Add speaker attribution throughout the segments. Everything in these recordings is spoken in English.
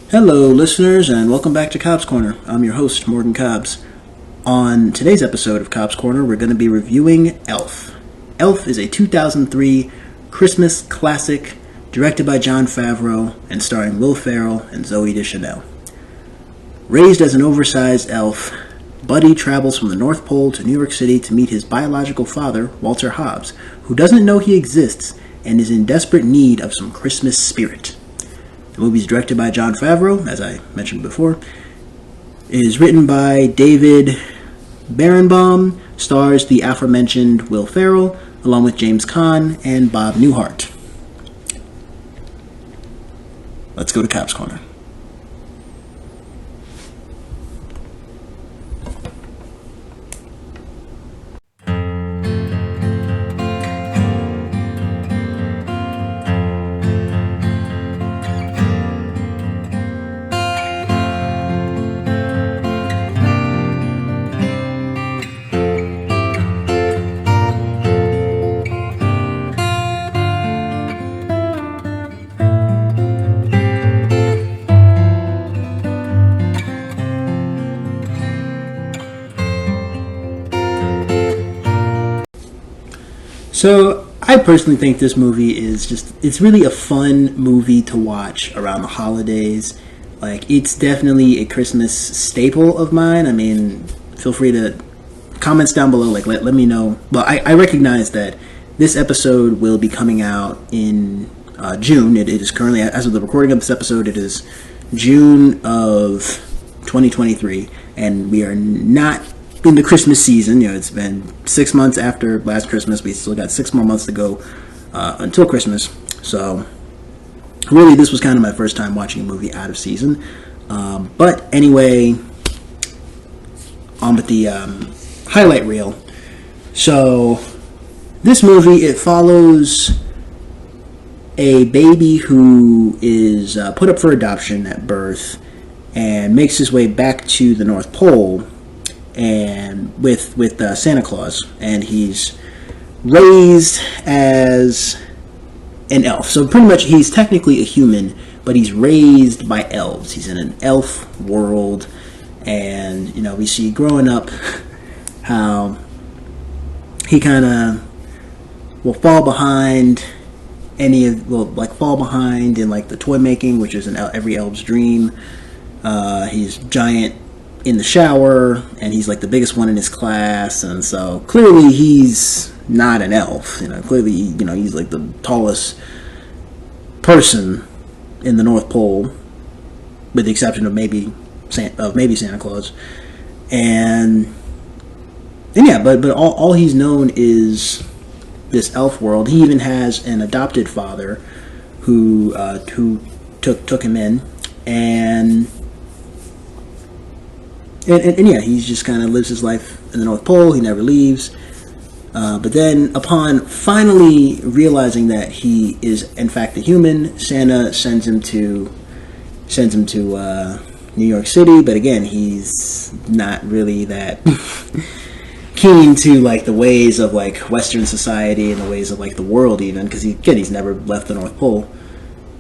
Speaker 1: Hello, listeners, and welcome back to Cobbs Corner. I'm your host, Morgan Cobbs. On today's episode of Cobbs Corner, we're going to be reviewing Elf. Elf is a 2003 Christmas classic directed by Jon Favreau and starring Will Ferrell and Zooey Deschanel. Raised as an oversized elf, Buddy travels from the North Pole to New York City to meet his biological father, Walter Hobbs, who doesn't know he exists and is in desperate need of some Christmas spirit. The movie is directed by Jon Favreau, as I mentioned before. It is written by David Berenbaum, stars the aforementioned Will Ferrell, along with James Caan and Bob Newhart. Let's go to Cobbs Corner. So, I personally think this movie is it's really a fun movie to watch around the holidays. Like, it's definitely a Christmas staple of mine. I mean, feel free to comments down below, like, let me know. Well, I recognize that this episode will be coming out in June. It is currently, as of the recording of this episode, it is June of 2023, and we are not in the Christmas season. You know, it's been 6 months after last Christmas. We still got 6 more months to go until Christmas. So, really, this was kind of my first time watching a movie out of season. But anyway, on with the highlight reel. So, this movie, it follows a baby who is put up for adoption at birth and makes his way back to the North Pole and with Santa Claus, and he's raised as an elf. So pretty much he's technically a human, but he's raised by elves. He's in an elf world, and you know, we see growing up how he kind of will fall behind fall behind in like the toy making, which is every elf's dream. He's giant in the shower, and he's like the biggest one in his class, and so clearly he's not an elf. You know, clearly, you know, he's like the tallest person in the North Pole, with the exception of maybe Santa Claus, and yeah, but all he's known is this elf world. He even has an adopted father who took him in, and yeah, he just kind of lives his life in the North Pole. He never leaves. But then, upon finally realizing that he is in fact a human, Santa sends him to New York City. But again, he's not really that keen to like the ways of like Western society and the ways of like the world, even because he's never left the North Pole.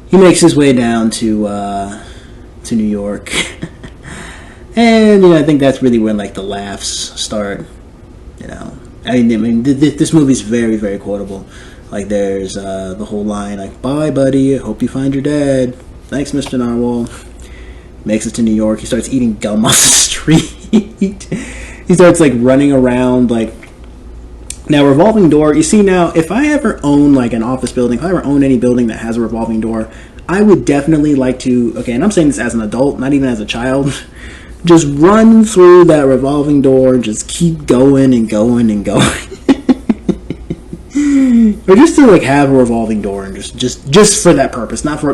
Speaker 1: He makes his way down to New York. And, you know, I think that's really when, like, the laughs start, you know. I mean, this movie's very, very quotable. Like, there's the whole line, like, "Bye, buddy, hope you find your dad. Thanks, Mr. Narwhal." Makes it to New York. He starts eating gum off the street. He starts, like, running around, like... Now, revolving door, you see now, if I ever own, like, an office building, if I ever own any building that has a revolving door, I would definitely like to... Okay, and I'm saying this as an adult, not even as a child... Just run through that revolving door and just keep going and going and going. Or just to like have a revolving door and just for that purpose, not for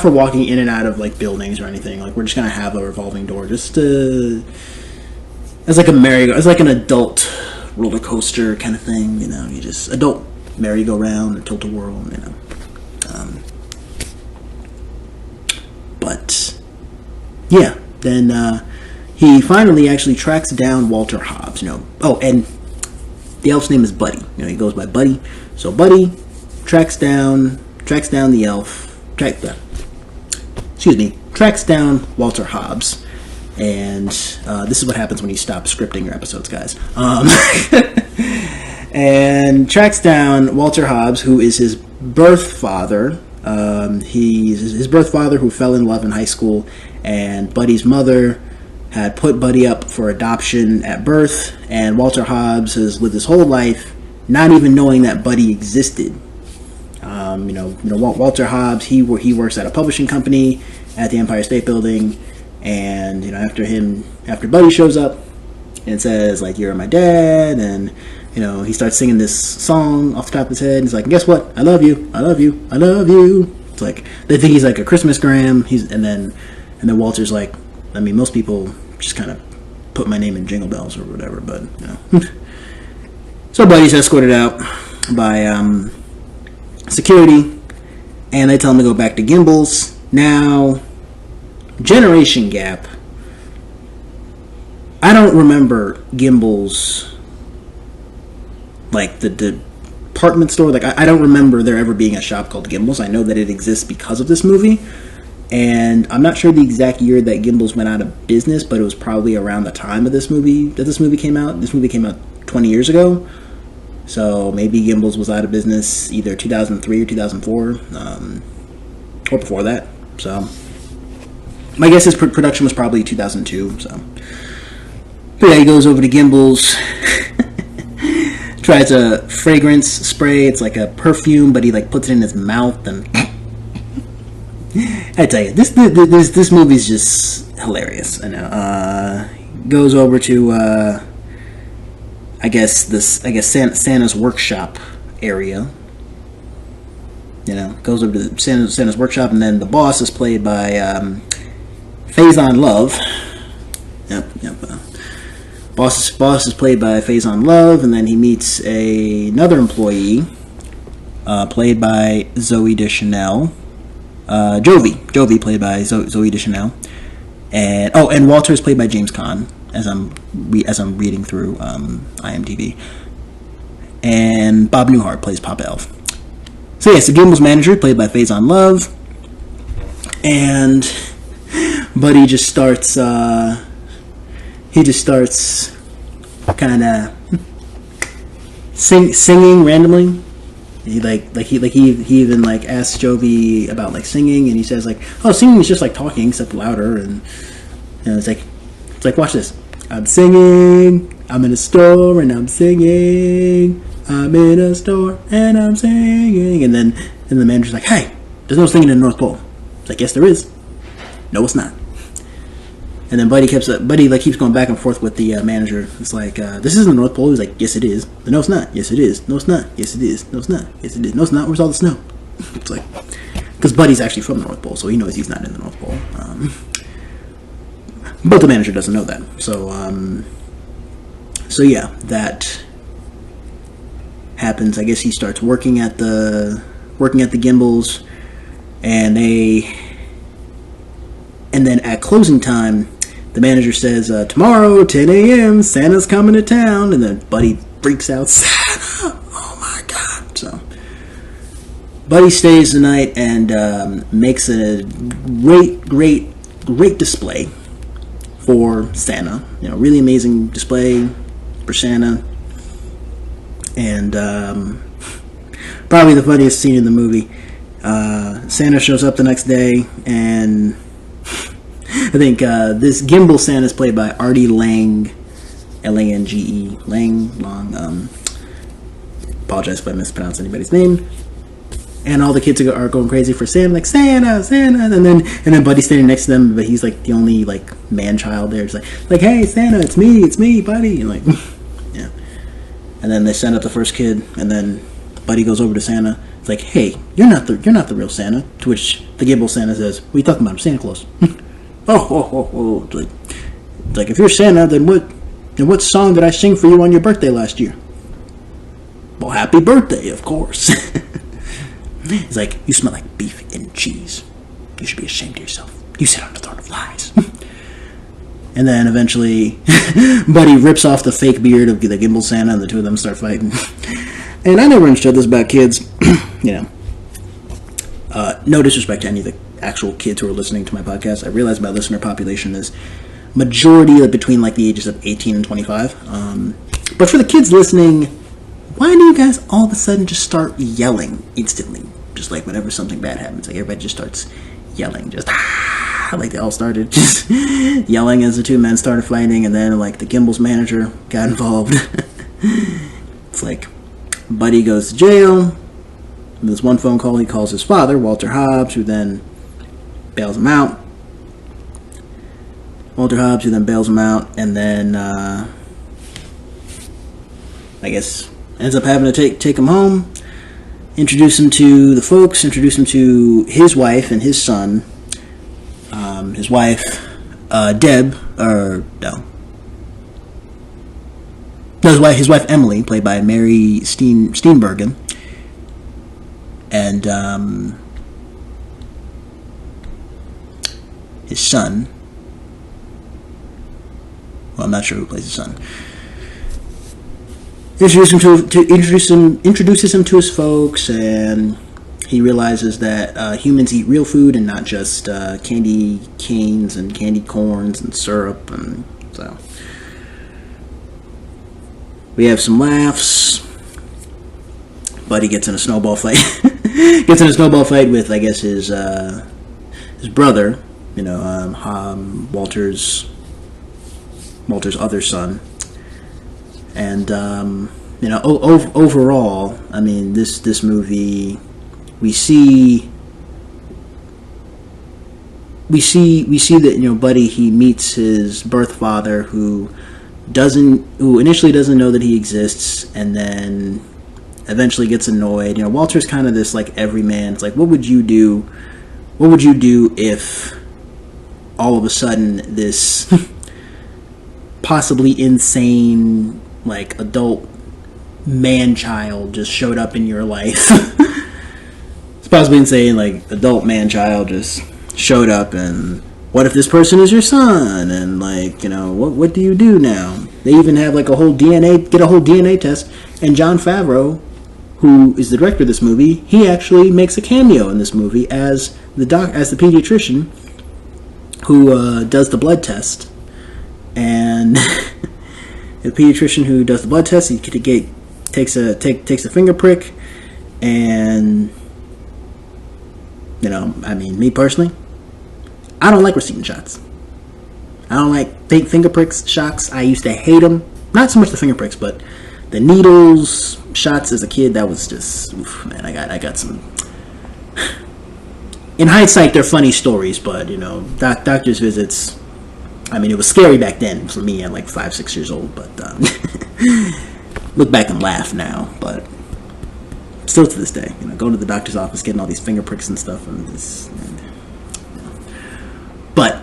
Speaker 1: walking in and out of like buildings or anything. Like, we're just gonna have a revolving door just as like a as like an adult roller coaster kind of thing, you know. You just adult merry-go-round or tilt-a-whirl, you know. But yeah, then he finally actually tracks down Walter Hobbs, you know. Oh, and the elf's name is Buddy. You know, he goes by Buddy. So Buddy tracks down the elf. Tracks tracks down Walter Hobbs. And this is what happens when you stop scripting your episodes, guys. And tracks down Walter Hobbs, who is his birth father. He's his birth father who fell in love in high school, and Buddy's mother had put Buddy up for adoption at birth, and Walter Hobbs has lived his whole life not even knowing that Buddy existed. Walter Hobbs, he works at a publishing company at the Empire State Building. And after Buddy shows up and says like, "You're my dad," and he starts singing this song off the top of his head. He's like, "Guess what? I love you. I love you. I love you." It's like they think he's like a Christmas gram. And then Walter's like, I mean, most people just kind of put my name in Jingle Bells or whatever, but So Buddy's escorted out by security, and they tell him to go back to Gimbel's. Now, generation gap. I don't remember Gimbel's, like the department store. Like I don't remember there ever being a shop called Gimbel's. I know that it exists because of this movie, and I'm not sure the exact year that Gimbel's went out of business, but it was probably around the time of this movie came out. This movie came out 20 years ago, so maybe Gimbel's was out of business either 2003 or 2004, or before that. So my guess is production was probably 2002. So, but yeah, he goes over to Gimbel's, tries a fragrance spray. It's like a perfume, but he like puts it in his mouth, and I tell you, this movie's just hilarious. I know. Goes over to I guess Santa's workshop area. Goes over to Santa's workshop, and then the boss is played by Faison Love. Yep. Boss is played by Faison Love, and then he meets another employee, played by Zoe Deschanel. Jovi played by Zoe Deschanel, and Walter is played by James Caan, as I'm reading through IMDb, and Bob Newhart plays Papa Elf. So yes, the Gimbel's manager played by Faison Love, and Buddy just starts kind of singing randomly. He even like asks Jovi about like singing, and he says like, "Oh, singing is just like talking, except louder." And it's like watch this. I'm singing. I'm in a store and I'm singing. I'm in a store and I'm singing. And then the manager's like, "Hey, there's no singing in the North Pole." It's like, "Yes, there is." "No, it's not." And then Buddy keeps going back and forth with the manager. It's like, "This isn't the North Pole." He's like, "Yes, it is." "No, it's not." "Yes, it is." "No, it's not." "Yes, it is." "No, it's not." "Yes, it is." "No, it's not." "Where's all the snow?" It's like, because Buddy's actually from the North Pole, so he knows he's not in the North Pole. But the manager doesn't know that. So yeah, that happens. I guess he starts working at the Gimbels, and then at closing time, the manager says, "Tomorrow, 10 a.m., Santa's coming to town." And then Buddy freaks out, "Santa! Oh my God!" So Buddy stays the night and makes a great display for Santa. Really amazing display for Santa. And probably the funniest scene in the movie. Santa shows up the next day, and I think this Gimbel Santa is played by Artie Lang, Lange, Long. Apologize if I mispronounce anybody's name. And all the kids are going crazy for Santa, like Santa, and then Buddy's standing next to them, but he's like the only like man child there. It's like, "Hey, Santa, it's me, Buddy," and like, yeah. And then they send up the first kid, and then Buddy goes over to Santa. It's like, "Hey, you're not the real Santa." To which the Gimbel Santa says, "What are you talking about? I'm Santa Claus." Oh. It's like, if you're Santa, then what song did I sing for you on your birthday last year? "Well, happy birthday, of course." He's like, "You smell like beef and cheese. You should be ashamed of yourself. You sit on the throne of lies." And then eventually, Buddy rips off the fake beard of the Gimbel Santa, and the two of them start fighting. And I never understood this about kids. No disrespect to any of actual kids who are listening to my podcast. I realize my listener population is majority between like the ages of 18 and 25. But for the kids listening, why do you guys all of a sudden just start yelling instantly? Just like whenever something bad happens, like everybody just starts yelling, just like they all started just yelling as the two men started fighting, and then like the Gimbals manager got involved. It's like Buddy goes to jail. There's one phone call. He calls his father, Walter Hobbs, who then bails him out. Walter Hobbs, who then bails him out, and then I guess ends up having to take him home, introduce him to the folks, introduce him to his wife and his son. His wife, Deb, or no. No, his wife Emily, played by Mary Steenburgen, and his son. Well, I'm not sure who plays his son. Introduces him to his folks, and he realizes that humans eat real food and not just candy canes and candy corns and syrup, and so we have some laughs. Buddy gets in a snowball fight. With, I guess, his brother, Walter's other son. And overall, I mean, this movie, we see that Buddy, he meets his birth father, who initially doesn't know that he exists, and then eventually gets annoyed. Walter's kind of this like everyman. It's like, what would you do if all of a sudden this possibly insane like adult man-child just showed up in your life? It's possibly insane, like adult man-child just showed up, and what if this person is your son? And like, what do you do now? They even have like a whole DNA test, and Jon Favreau, who is the director of this movie, he actually makes a cameo in this movie as the pediatrician who does the blood test. And the pediatrician who does the blood test, he takes a finger prick, and I mean, me personally, I don't like receiving shots. I don't like finger pricks, shots. I used to hate them. Not so much the finger pricks, but the needles, shots as a kid. That was just, oof, man. I got some. In hindsight, they're funny stories, but doctor's visits. I mean, it was scary back then for me at like 5-6 years old, but look back and laugh now. But still to this day, going to the doctor's office, getting all these finger pricks and stuff, and this. But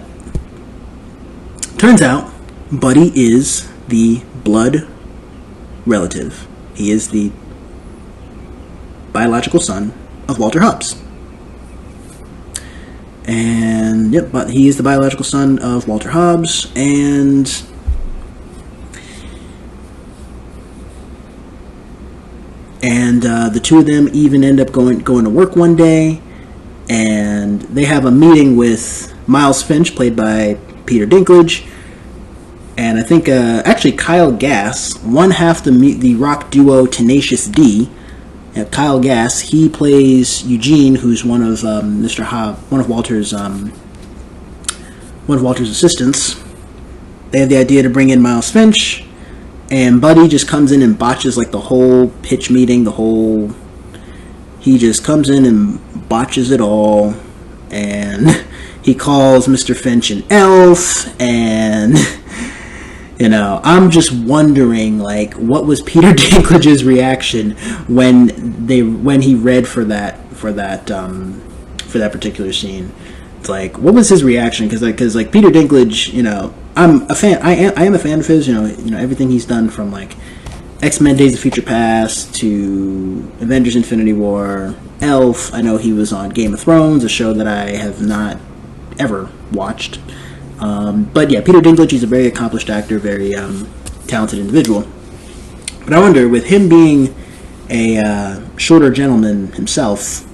Speaker 1: turns out, Buddy is the blood relative. He is the biological son of Walter Hobbs. And yep, but he is the biological son of Walter Hobbs, and the two of them even end up going to work one day, and they have a meeting with Miles Finch, played by Peter Dinklage, and I think actually Kyle Gass, one half the rock duo Tenacious D. Kyle Gass, he plays Eugene, who's one of Walter's assistants. They have the idea to bring in Miles Finch, and Buddy just comes in and botches like the whole pitch meeting. He just comes in and botches it all, and he calls Mr. Finch an elf, and I'm just wondering, like, what was Peter Dinklage's reaction when he read for that particular scene? It's like, what was his reaction? Because Peter Dinklage, I'm a fan. I am a fan of his. Everything he's done, from like X-Men: Days of Future Past to Avengers: Infinity War, Elf. I know he was on Game of Thrones, a show that I have not ever watched. But yeah, Peter Dinklage, he's a very accomplished actor, very talented individual. But I wonder, with him being a shorter gentleman himself,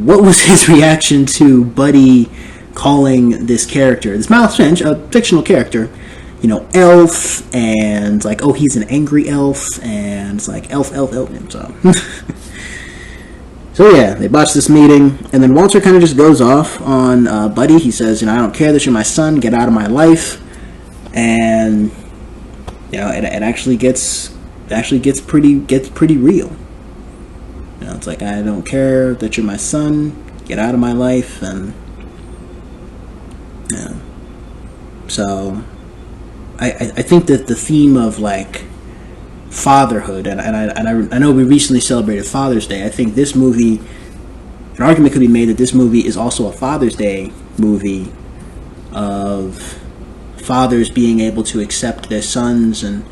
Speaker 1: what was his reaction to Buddy calling this character, this Miles Finch, a fictional character, elf, and like, oh, he's an angry elf, and it's like elf, and so yeah, they botch this meeting, and then Walter kind of just goes off on Buddy. He says, I don't care that you're my son, get out of my life, and it actually gets pretty real. It's like, I don't care that you're my son, get out of my life, and so I think that the theme of like fatherhood, and I know we recently celebrated Father's Day. I think this movie, an argument could be made that this movie is also a Father's Day movie of fathers being able to accept their sons, and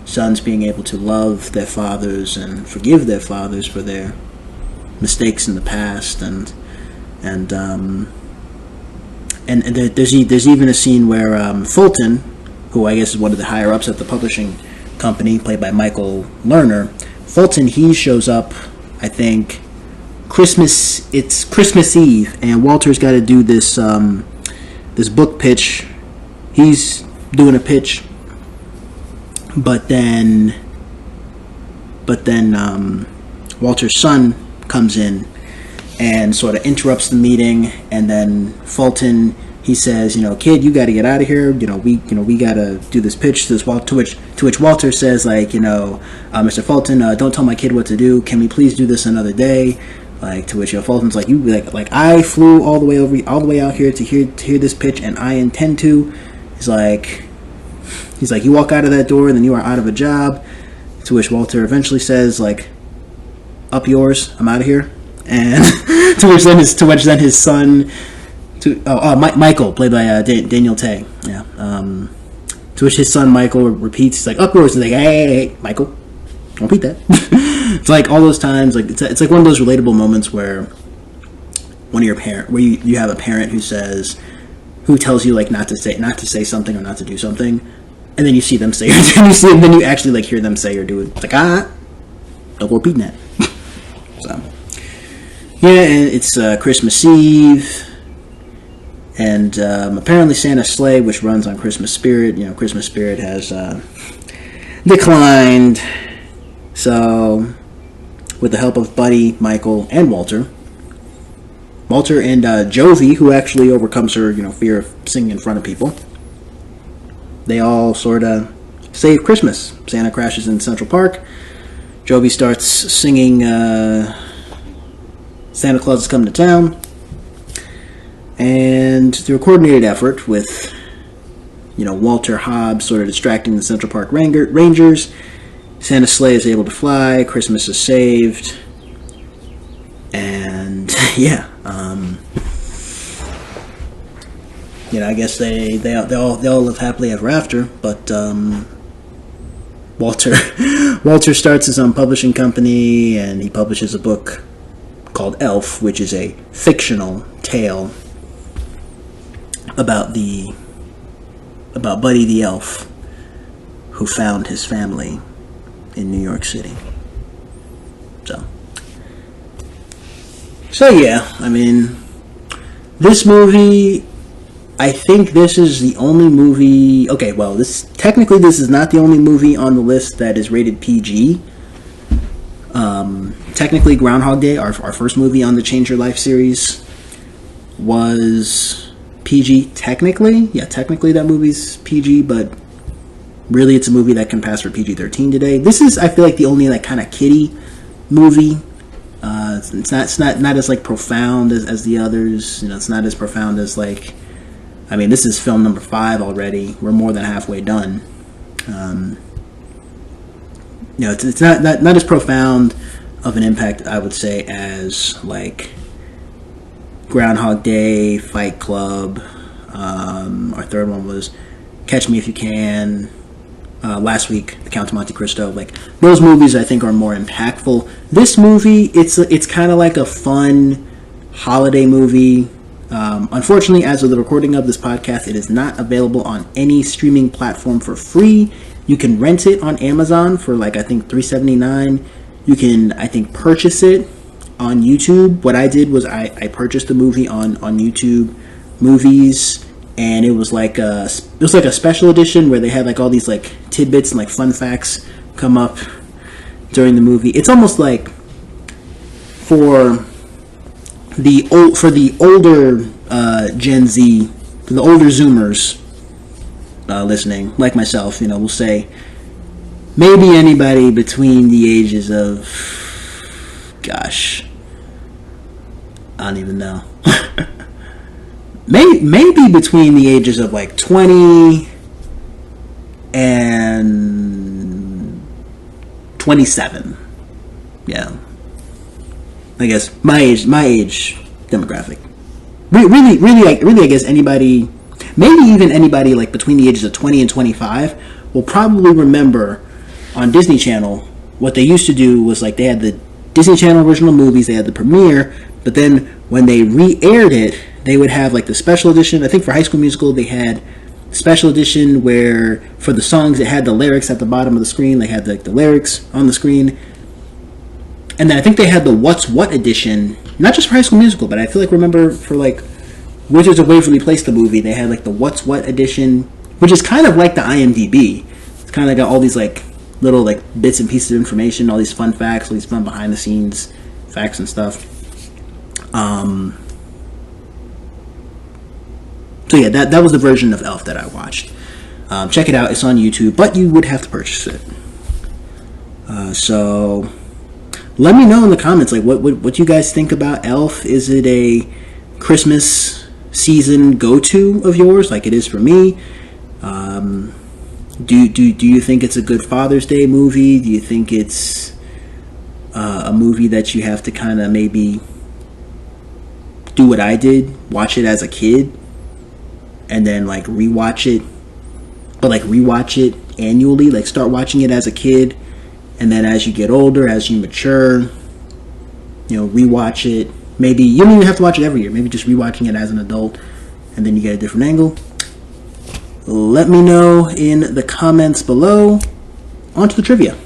Speaker 1: sons being able to love their fathers and forgive their fathers for their mistakes in the past, and there's even a scene where Fulton, who I guess is one of the higher ups at the publishing company, played by Michael Lerner, Fulton, he shows up, I think, it's Christmas Eve, and Walter's got to do this book pitch. He's doing a pitch, but then Walter's son comes in and sort of interrupts the meeting, and then Fulton, he says, kid, you got to get out of here. We got to do this pitch. To which Walter says, like, Mr. Fulton, don't tell my kid what to do. Can we please do this another day? Like, to which Fulton's like, you like I flew all the way out here to hear this pitch, and I intend to. He's like, you walk out of that door, and then you are out of a job. To which Walter eventually says, like, up yours, I'm out of here. And to which then his son, Michael, played by Daniel Tay, yeah. To which his son Michael repeats, he's like, up yours. He's like, hey, Michael, don't repeat that. It's like all those times, like it's like one of those relatable moments where where you have a parent who tells you like not to say something or not to do something, and then you see them say it, and then you actually like hear them say or do it. It's like, don't go repeating that. So yeah, and it's Christmas Eve. And apparently Santa's sleigh, which runs on Christmas spirit, Christmas spirit has declined. So, with the help of Buddy, Michael, and Walter and Jovi, who actually overcomes her, fear of singing in front of people, they all sort of save Christmas. Santa crashes in Central Park. Jovi starts singing Santa Claus is Coming to Town. And through a coordinated effort with, Walter Hobbs sort of distracting the Central Park Rangers, Santa's sleigh is able to fly, Christmas is saved, and yeah, I guess they all live happily ever after. But Walter starts his own publishing company, and he publishes a book called Elf, which is a fictional tale about Buddy the Elf, who found his family in New York City. So yeah, I mean, this movie, I think this is the only movie. Okay, well, this is not the only movie on the list that is rated PG. Technically, Groundhog Day, our first movie on the Change Your Life series, was PG. Technically that movie's PG, but really it's a movie that can pass for PG-13 today. This is, I feel like, the only like kind of kiddie movie. It's not as like profound as the others. It's not as profound as like. I mean, this is film number 5 already. We're more than halfway done. It's not as profound of an impact, I would say, as like Groundhog Day, Fight Club. Our third one was Catch Me If You Can. Last week, The Count of Monte Cristo. Like, those movies, I think, are more impactful. This movie, it's kind of like a fun holiday movie. Unfortunately, as of the recording of this podcast, it is not available on any streaming platform for free. You can rent it on Amazon for like, I think, $3.79. You can, I think, purchase it on YouTube. What I did was I purchased the movie on YouTube Movies, and it was like a special edition where they had like all these like tidbits and like fun facts come up during the movie. It's almost like for the older Gen Z, for the older Zoomers listening, like myself, we'll say maybe anybody between the ages of, gosh, I don't even know. maybe between the ages of like 20 and 27. Yeah. I guess my age demographic. Really, I guess anybody, maybe even anybody like between the ages of 20 and 25 will probably remember on Disney Channel what they used to do was like they had the Disney Channel original movies, they had the premiere, but then when they re-aired it, they would have like the special edition. I think for High School Musical they had special edition where for the songs it had the lyrics at the bottom of the screen. They had the lyrics on the screen. And then I think they had the What's What edition, not just for High School Musical, but I feel like remember for like Wizards of Waverly Place the movie, they had like the What's What edition, which is kind of like the IMDb. It's kind of got all these like little like bits and pieces of information, all these fun facts, all these fun behind the scenes facts and stuff. So yeah, that was the version of Elf that I watched. Check it out; it's on YouTube, but you would have to purchase it. So let me know in the comments, like what you guys think about Elf. Is it a Christmas season go-to of yours, like it is for me? Do you think it's a good Father's Day movie? Do you think it's a movie that you have to kind of maybe do what I did, watch it as a kid, and then like rewatch it, but like rewatch it annually, like start watching it as a kid, and then as you get older, as you mature, rewatch it. Maybe you don't even have to watch it every year. Maybe just rewatching it as an adult, and then you get a different angle. Let me know in the comments below. On to the trivia.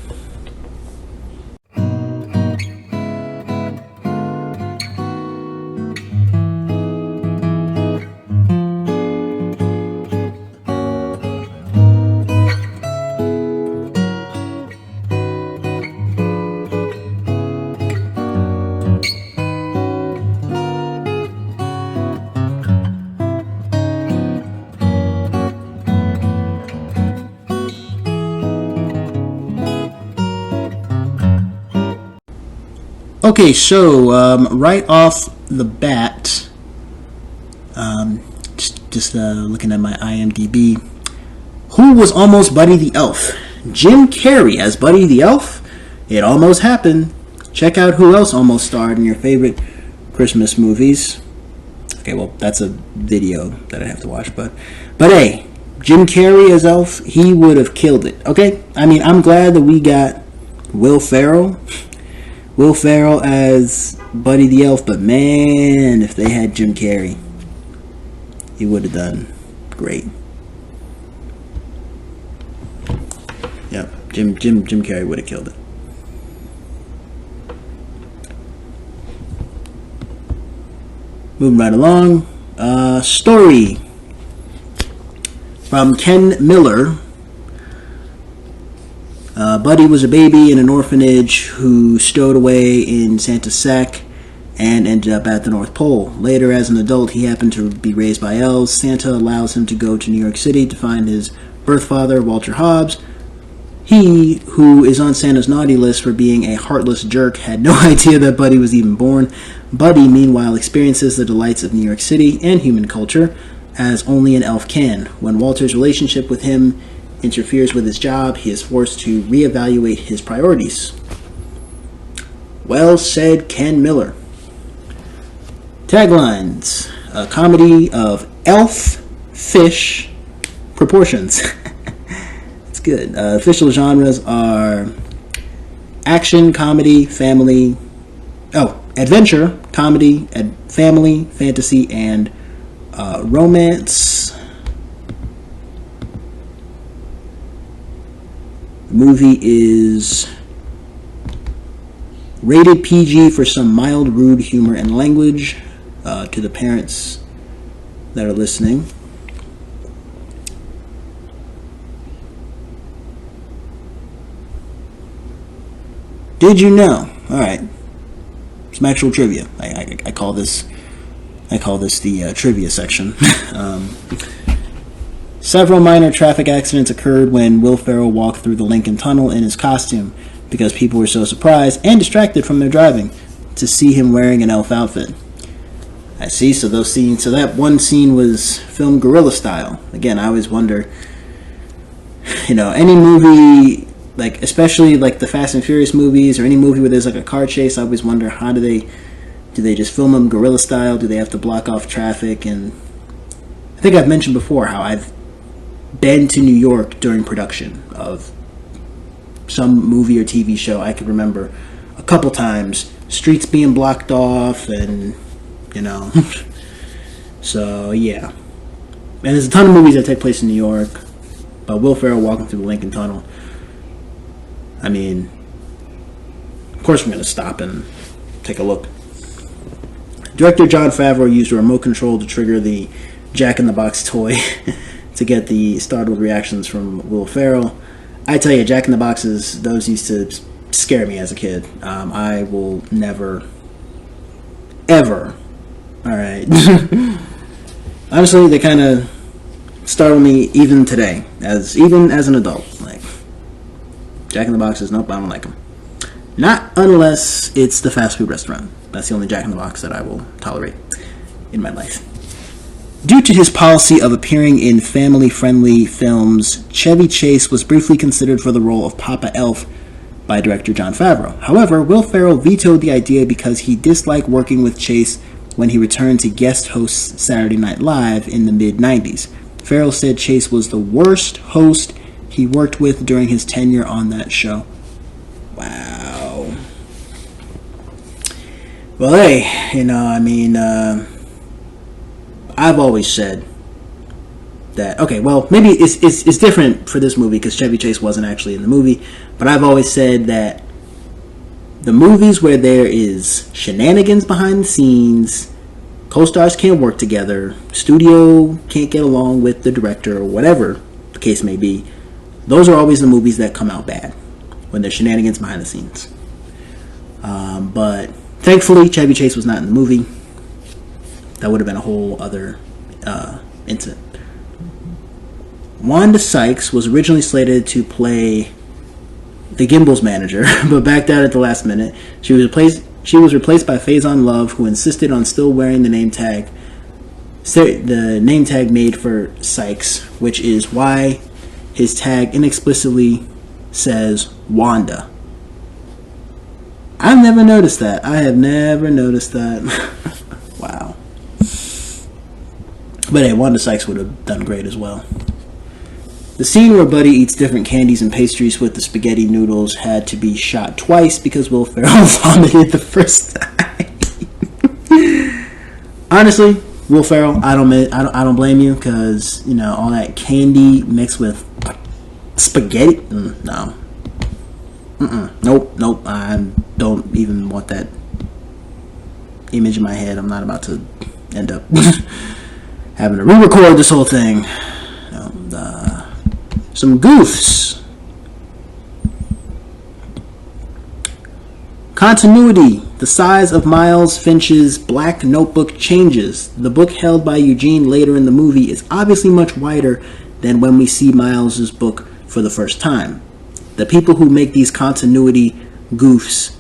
Speaker 1: Okay, so right off the bat, just looking at my IMDb, who was almost Buddy the Elf? Jim Carrey as Buddy the Elf? It almost happened. Check out who else almost starred in your favorite Christmas movies. Okay, well, that's a video that I have to watch, but hey, Jim Carrey as Elf, he would have killed it, okay? I mean, I'm glad that we got Will Ferrell as Buddy the Elf, but man, if they had Jim Carrey, he would have done great. Yep, Jim Carrey would have killed it. Moving right along, story from Ken Miller. Buddy was a baby in an orphanage who stowed away in Santa's sack and ended up at the North Pole. Later, as an adult, he happened to be raised by elves. Santa allows him to go to New York City to find his birth father, Walter Hobbs. He, who is on Santa's naughty list for being a heartless jerk, had no idea that Buddy was even born. Buddy, meanwhile, experiences the delights of New York City and human culture, as only an elf can. When Walter's relationship with him interferes with his job, he is forced to reevaluate his priorities. Well said, Ken Miller. Taglines: a comedy of elf-fish proportions. It's good. Official genres are action, comedy, family, adventure, comedy, family, fantasy, and romance. The movie is Rated PG for some mild, rude humor and language. To the parents that are listening. Did you know? All right, some actual trivia. I call this the trivia section. Several minor traffic accidents occurred when Will Ferrell walked through the Lincoln Tunnel in his costume because people were so surprised and distracted from their driving to see him wearing an elf outfit. I see. So that one scene was filmed guerrilla style. Again, I always wonder, any movie, like especially like the Fast and Furious movies or any movie where there's like a car chase, I always wonder how do they just film them guerrilla style? Do they have to block off traffic? And I think I've mentioned before how I've been to New York during production of some movie or TV show. I could remember a couple times streets being blocked off and so yeah. And there's a ton of movies that take place in New York, but Will Ferrell walking through the Lincoln Tunnel, I mean, of course we're going to stop and take a look. Director Jon Favreau used a remote control to trigger the Jack-in-the-Box toy to get the startled reactions from Will Ferrell. I tell you, Jack-in-the-Boxes, those used to scare me as a kid. I will never, ever, alright. Honestly, they kind of startle me even today, even as an adult. Like, Jack-in-the-Boxes, nope, I don't like them. Not unless it's the fast food restaurant. That's the only Jack-in-the-Box that I will tolerate in my life. Due to his policy of appearing in family-friendly films, Chevy Chase was briefly considered for the role of Papa Elf by director Jon Favreau. However, Will Ferrell vetoed the idea because he disliked working with Chase when he returned to guest host Saturday Night Live in the mid-90s. Ferrell said Chase was the worst host he worked with during his tenure on that show. Wow. Well, hey, I've always said that, okay, well, maybe it's different for this movie because Chevy Chase wasn't actually in the movie, but I've always said that the movies where there is shenanigans behind the scenes, co-stars can't work together, studio can't get along with the director, or whatever the case may be, those are always the movies that come out bad, when there's shenanigans behind the scenes. But thankfully, Chevy Chase was not in the movie. That would have been a whole other incident. Wanda Sykes was originally slated to play the Gimbals manager, but backed out at the last minute. She was replaced by Faison Love, who insisted on still wearing the name tag made for Sykes, which is why his tag inexplicably says Wanda. I've never noticed that. I have never noticed that. Wow. But hey, Wanda Sykes would have done great as well. The scene where Buddy eats different candies and pastries with the spaghetti noodles had to be shot twice because Will Ferrell vomited the first time. Honestly, Will Ferrell, I don't blame you because all that candy mixed with spaghetti. No. Nope. I don't even want that image in my head. I'm not about to end up having to re-record this whole thing. Some goofs. Continuity. The size of Miles Finch's black notebook changes. The book held by Eugene later in the movie is obviously much wider than when we see Miles's book for the first time. The people who make these continuity goofs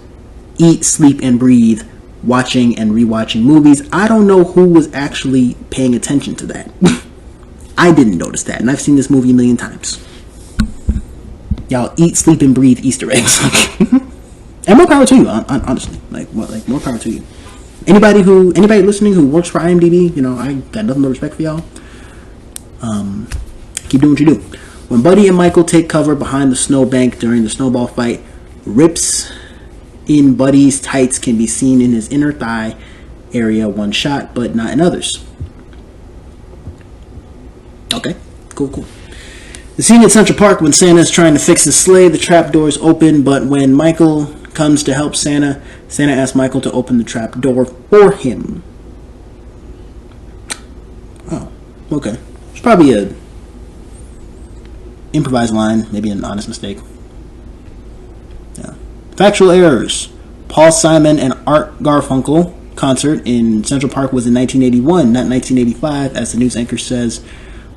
Speaker 1: eat, sleep, and breathe watching and rewatching movies. I don't know who was actually paying attention to that. I didn't notice that, and I've seen this movie a million times. Y'all eat, sleep, and breathe Easter eggs. And more power to you, honestly. More power to you. Anybody listening who works for IMDb, I got nothing but respect for y'all. Keep doing what you do. When Buddy and Michael take cover behind the snowbank during the snowball fight, rips in Buddy's tights can be seen in his inner thigh area one shot, but not in others. Okay, cool. The scene at Central Park when Santa's trying to fix his sleigh, the trap doors open, but when Michael comes to help Santa. Santa asks Michael to open the trap door for him. Oh, okay. It's probably a improvised line, maybe an honest mistake. Yeah. Factual errors. Paul Simon and Art Garfunkel concert in Central Park was in 1981, not 1985, as the news anchor says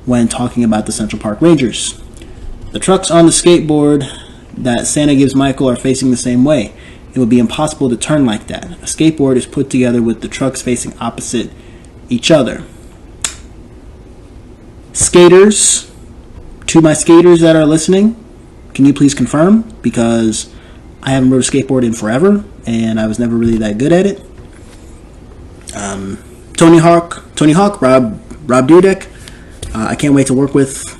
Speaker 1: when talking about the Central Park Rangers. The trucks on the skateboard that Santa gives Michael are facing the same way. It would be impossible to turn like that. A skateboard is put together with the trucks facing opposite each other. Skaters, to my skaters that are listening, can you please confirm? Because I haven't rode a skateboard in forever, and I was never really that good at it. Tony Hawk, Rob Dyrdek. I can't wait to work with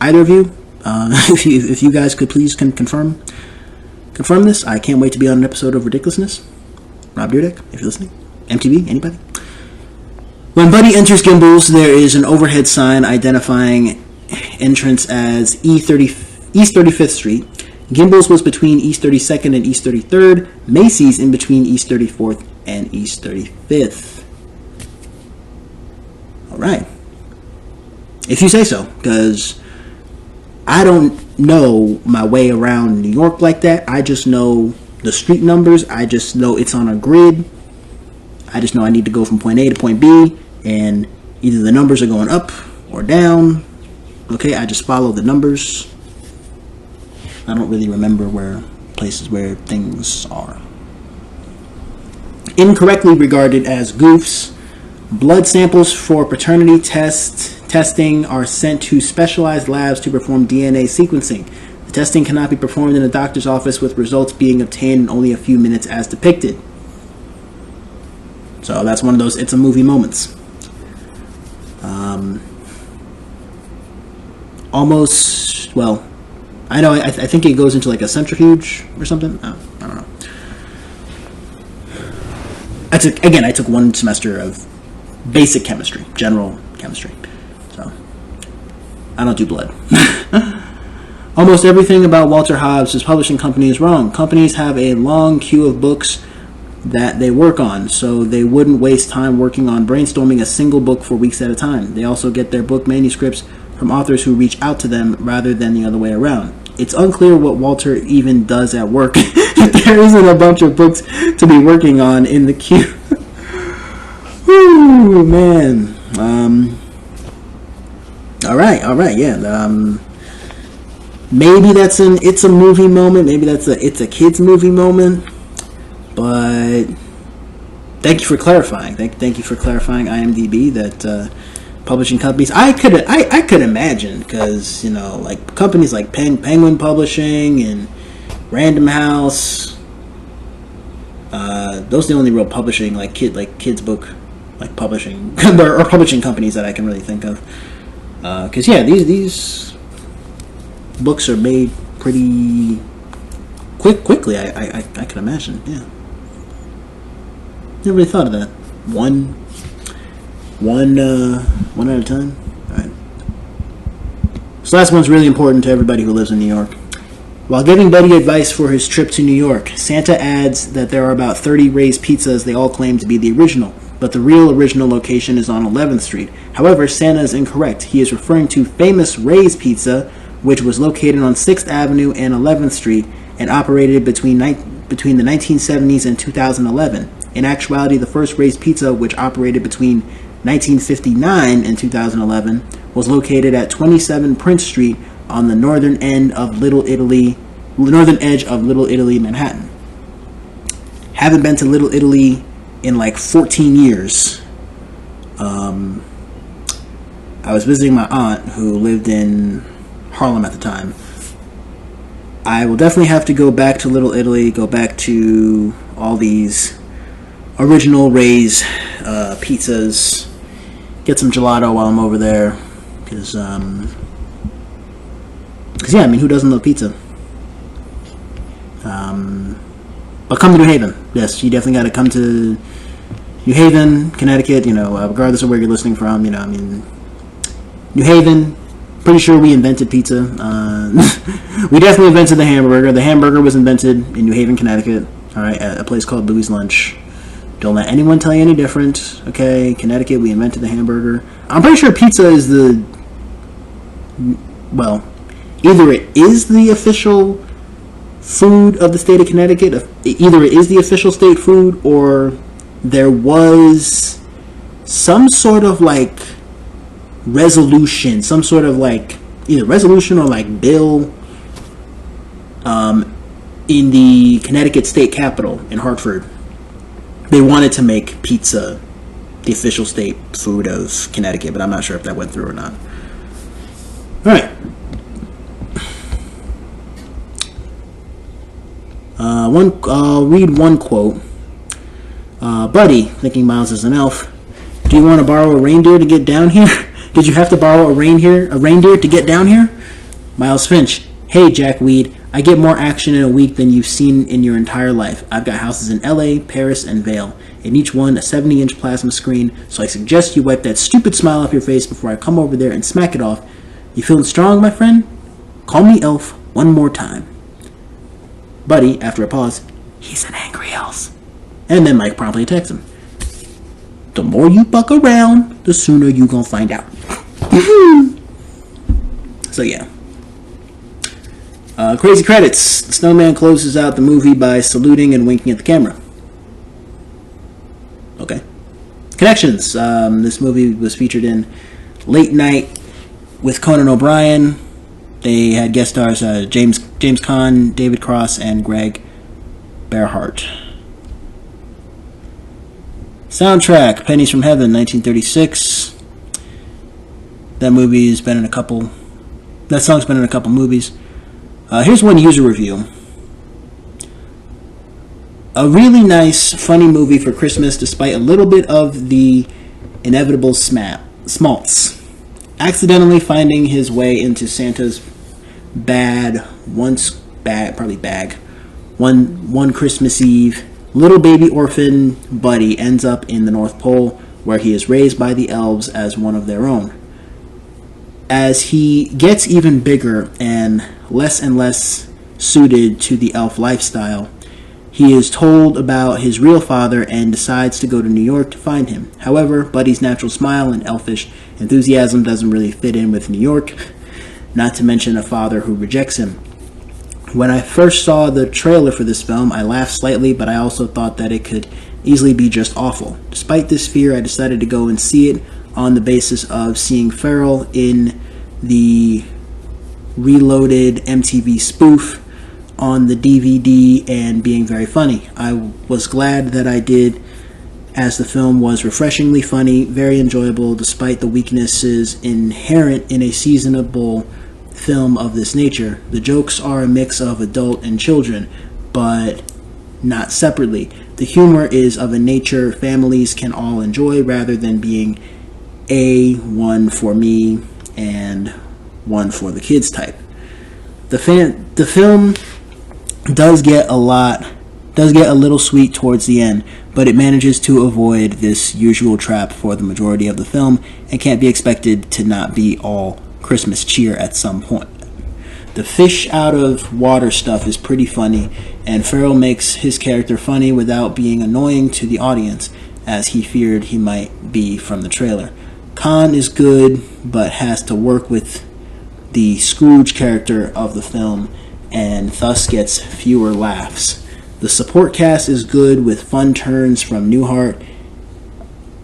Speaker 1: either of you. If you guys could please confirm this, I can't wait to be on an episode of Ridiculousness. Rob Dyrdek, if you're listening. MTV, anybody? When Buddy enters Gimbals, there is an overhead sign identifying entrance as East 35th Street. Gimbals was between East 32nd and East 33rd. Macy's in between East 34th and East 35th. Alright. If you say so, because I don't know my way around New York like that. I just know the street numbers. I just know it's on a grid. I just know I need to go from point A to point B, and either the numbers are going up or down. Okay, I just follow the numbers. I don't really remember where places where things are. Incorrectly regarded as goofs, blood samples for paternity testing are sent to specialized labs to perform DNA sequencing. The testing cannot be performed in a doctor's office, with results being obtained in only a few minutes as depicted. So that's one of those it's a movie moments. Almost, well, I know, I think it goes into like a centrifuge or something. I don't know. I took one semester of basic chemistry, general chemistry. So, I don't do blood. Almost everything about Walter Hobbs' publishing company is wrong. Companies have a long queue of books that they work on, so they wouldn't waste time working on brainstorming a single book for weeks at a time. They also get their book manuscripts from authors who reach out to them rather than the other way around. It's unclear what Walter even does at work if there isn't a bunch of books to be working on in the queue. Whew, man. Alright, yeah. Maybe it's a movie moment, maybe it's a kid's movie moment, but thank you for clarifying. Thank you for clarifying, IMDb, that publishing companies. I could imagine, because like companies like Penguin Publishing and Random House. Those are the only real publishing kids book publishing or publishing companies that I can really think of. Because these books are made pretty quickly. I can imagine. Yeah. Never really thought of that. One at a time. All right. So last one's really important to everybody who lives in New York. While giving Buddy advice for his trip to New York, Santa adds that there are about 30 Ray's pizzas they all claim to be the original, but the real original location is on 11th Street. However, Santa is incorrect. He is referring to famous Ray's Pizza, which was located on 6th Avenue and 11th Street and operated between the 1970s and 2011. In actuality, the first Ray's Pizza, which operated between 1959 and 2011, was located at 27 Prince Street on the northern edge of Little Italy, Manhattan. Haven't been to Little Italy in like 14 years. I was visiting my aunt who lived in Harlem at the time. I will definitely have to go back to Little Italy, go back to all these original Ray's pizzas, get some gelato while I'm over there, because yeah, I mean, who doesn't love pizza? But come to New Haven. Yes, you definitely got to come to New Haven, Connecticut, regardless of where you're listening from, I mean, New Haven, Pretty sure we invented pizza. We definitely invented the hamburger. The hamburger was invented in New Haven, Connecticut. All right, at a place called Louis Lunch. Don't let anyone tell you any different. Okay, Connecticut, we invented the hamburger. I'm pretty sure pizza is well, either it is the official food of the state of Connecticut, either it is the official state food, or there was some sort of like resolution, some sort of like either resolution or like bill in the Connecticut state capitol in Hartford. They wanted to make pizza the official state food of Connecticut, but I'm not sure if that went through or not. All right. I'll read one quote. Buddy, thinking Miles is an elf, do you want to borrow a reindeer to get down here? Did you have to borrow a reindeer to get down here? Miles Finch, hey Jack Weed, I get more action in a week than you've seen in your entire life. I've got houses in LA, Paris, and Vail, and each one a 70-inch plasma screen, so I suggest you wipe that stupid smile off your face before I come over there and smack it off. You feeling strong, my friend? Call me Elf one more time. Buddy, after a pause, he's an angry elf. And then Mike promptly attacks him. The more you buck around, the sooner you gonna find out. So yeah. Crazy credits. The snowman closes out the movie by saluting and winking at the camera. Okay. Connections. This movie was featured in Late Night with Conan O'Brien. They had guest stars James Caan, David Cross, and Greg Berhart. Soundtrack, Pennies from Heaven, 1936. That song's been in a couple movies. Here's one user review. A really nice, funny movie for Christmas despite a little bit of the inevitable smalts. Accidentally finding his way into Santa's bag one Christmas Eve, little baby orphan Buddy ends up in the North Pole, where he is raised by the elves as one of their own. As he gets even bigger and less suited to the elf lifestyle, he is told about his real father and decides to go to New York to find him. However, Buddy's natural smile and elfish enthusiasm doesn't really fit in with New York, not to mention a father who rejects him. When I first saw the trailer for this film, I laughed slightly, but I also thought that it could easily be just awful. Despite this fear, I decided to go and see it on the basis of seeing Ferrell in the reloaded MTV spoof on the DVD and being very funny. I was glad that I did, as the film was refreshingly funny, very enjoyable despite the weaknesses inherent in a seasonable film of this nature. The jokes are a mix of adult and children, but not separately. The humor is of a nature families can all enjoy rather than being a one for me and one for the kids type. The film does get a little sweet towards the end, but it manages to avoid this usual trap for the majority of the film and can't be expected to not be all Christmas cheer at some point. The fish out of water stuff is pretty funny, and Ferrell makes his character funny without being annoying to the audience, as he feared he might be from the trailer. Caan is good, but has to work with the Scrooge character of the film, and thus gets fewer laughs. The support cast is good with fun turns from Newhart,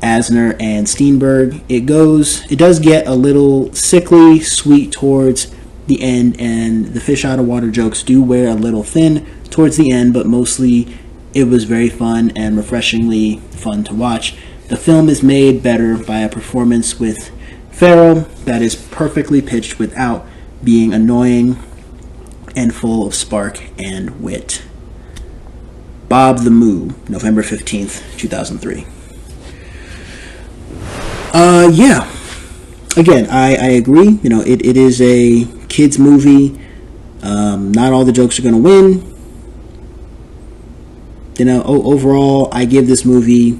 Speaker 1: Asner, and Steenberg. It does get a little sickly sweet towards the end, and the fish out of water jokes do wear a little thin towards the end, but mostly it was very fun and refreshingly fun to watch. The film is made better by a performance with Ferrell that is perfectly pitched without being annoying and full of spark and wit. Bob the Moo, November 15th, 2003. Yeah. Again, I agree. You know, it is a kids movie. Not all the jokes are going to win. You know, overall, I give this movie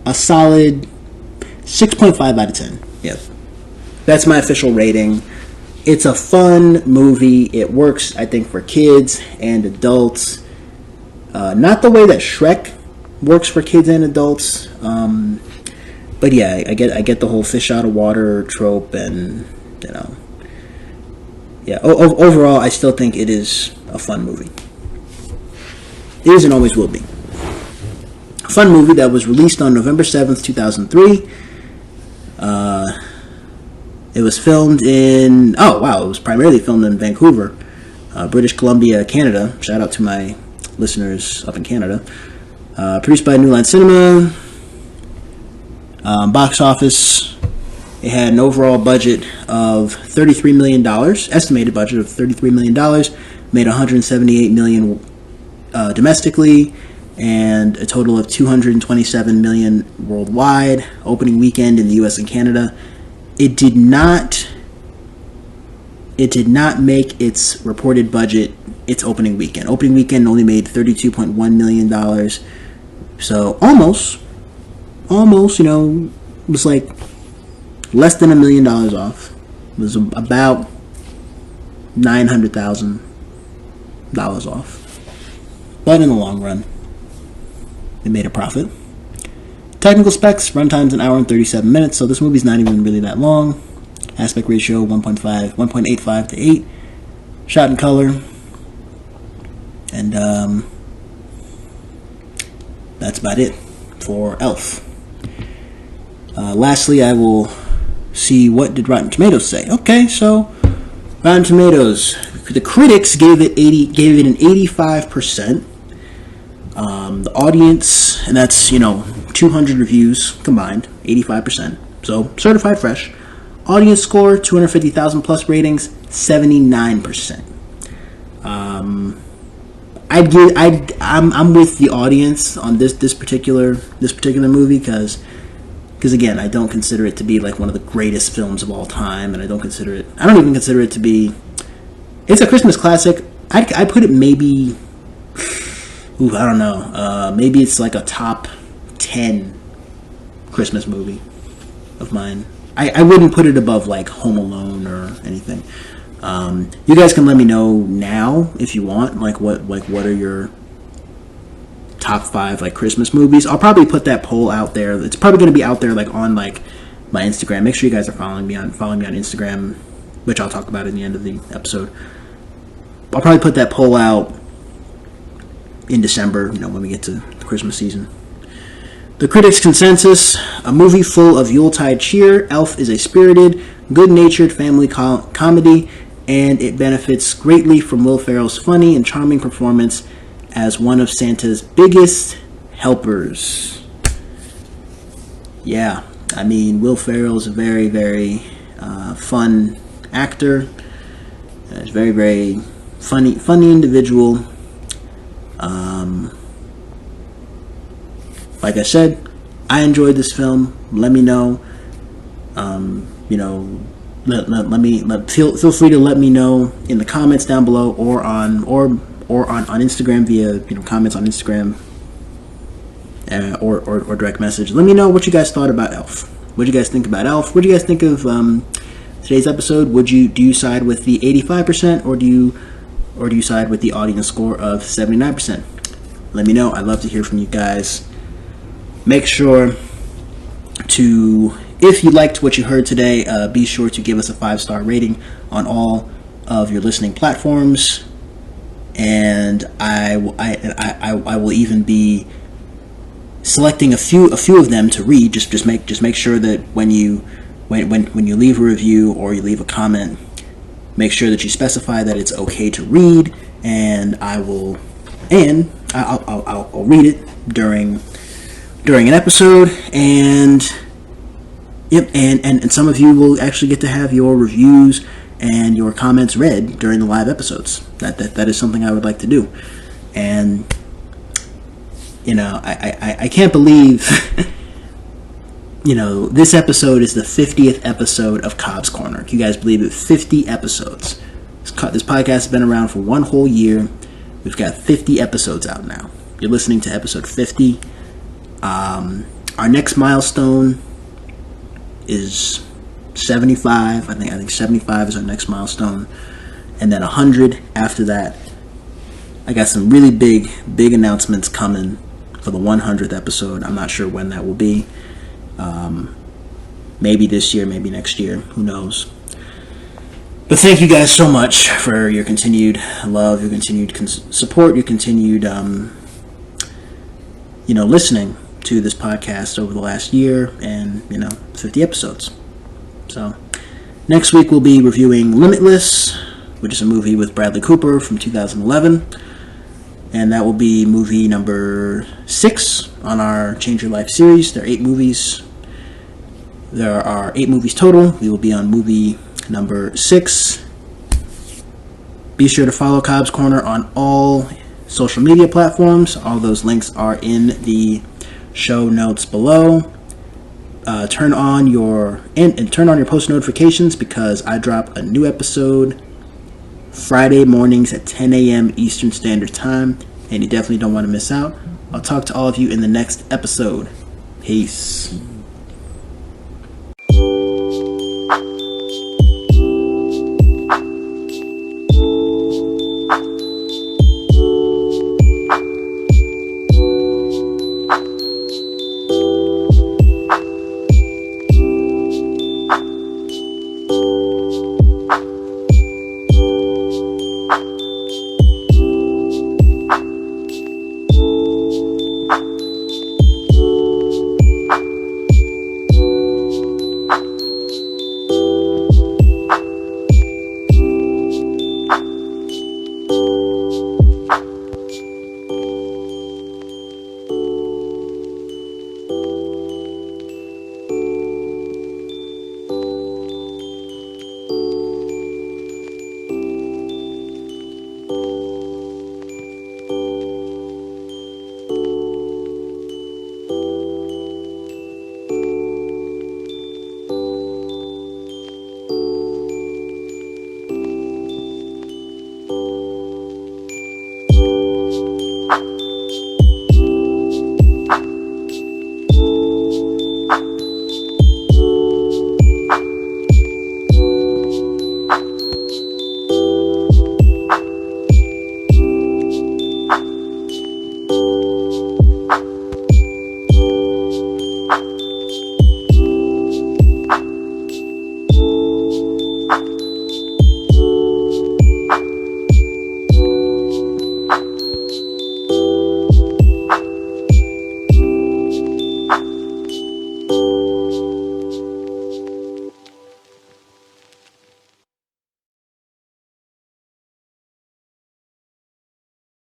Speaker 1: a solid 6.5 out of 10. Yeah. That's my official rating. It's a fun movie. It works, I think, for kids and adults. Not the way that Shrek works for kids and adults. But yeah, I get the whole fish out of water trope, and yeah. Overall, I still think it is a fun movie. It is and always will be. A fun movie that was released on November 7th, 2003. It was filmed in... Oh, wow. It was primarily filmed in Vancouver, British Columbia, Canada. Shout out to my listeners up in Canada. Produced by New Line Cinema. Box office. It had an overall budget of $33 million. Estimated budget of $33 million. Made $178 million domestically. And a total of $227 million worldwide. Opening weekend in the U.S. and Canada. It did not make its reported budget its opening weekend. Opening weekend only made $32.1 million. So almost, it was like less than $1 million off. It was about $900,000 off. But in the long run, they made a profit. Technical specs, runtime's an hour and 37 minutes, so this movie's not even really that long. Aspect ratio 1.85 to 8. Shot in color. And that's about it for Elf. Lastly, I will see what did Rotten Tomatoes say. Okay, so Rotten Tomatoes, the critics gave it an 85%. The audience, and that's 200 reviews combined, 85%. So certified fresh. Audience score 250,000 plus ratings, 79%. I'm with the audience on this particular movie because again, I don't consider it to be like one of the greatest films of all time, and I don't even consider it to be. It's a Christmas classic. I put it maybe. I don't know. Maybe it's like a top 10 Christmas movie of mine. I wouldn't put it above like Home Alone or anything. You guys can let me know now if you want. What are your top 5 like Christmas movies? I'll probably put that poll out there. It's probably going to be out there like on like my Instagram. Make sure you guys are following me on Instagram, which I'll talk about in the end of the episode. I'll probably put that poll out in December, when we get to the Christmas season. The critics' consensus: a movie full of Yuletide cheer. Elf is a spirited, good-natured family comedy, and it benefits greatly from Will Ferrell's funny and charming performance as one of Santa's biggest helpers. Yeah, I mean, Will Ferrell is a very, very fun actor. He's a very, very funny individual. Like I said, I enjoyed this film. Let me know. Feel free to let me know in the comments down below, or on Instagram via comments on Instagram, or direct message. Let me know what you guys thought about Elf. What do you guys think about Elf? What do you guys think of today's episode? Do you side with the 85%, or do you side with the audience score of 79%? Let me know. I'd love to hear from you guys. Make sure to, if you liked what you heard today, be sure to give us a 5-star rating on all of your listening platforms. And I will even be selecting a few of them to read. Just make sure that when you leave a review or you leave a comment, make sure that you specify that it's okay to read, and I'll read it during an episode, and some of you will actually get to have your reviews and your comments read during the live episodes. That is something I would like to do. And I can't believe this episode is the 50th episode of Cobbs Corner. Can you guys believe it? 50 episodes. This podcast has been around for one whole year. We've got 50 episodes out now. You're listening to episode 50. Our next milestone is 75. I think 75 is our next milestone, and then 100 after that. I got some really big announcements coming for the 100th episode. I'm not sure when that will be. Maybe this year, maybe next year. Who knows? But thank you guys so much for your continued love, your continued support, your continued, listening to this podcast over the last year and, 50 episodes. So, next week we'll be reviewing Limitless, which is a movie with Bradley Cooper from 2011. And that will be movie number 6 on our Change Your Life series. There are 8 movies. There are 8 movies total. We will be on movie number 6. Be sure to follow Cobbs Corner on all social media platforms. All those links are in the show notes below. Turn on your post notifications because I drop a new episode Friday mornings at 10 a.m. Eastern Standard Time, and you definitely don't want to miss out. I'll talk to all of you in the next episode. Peace.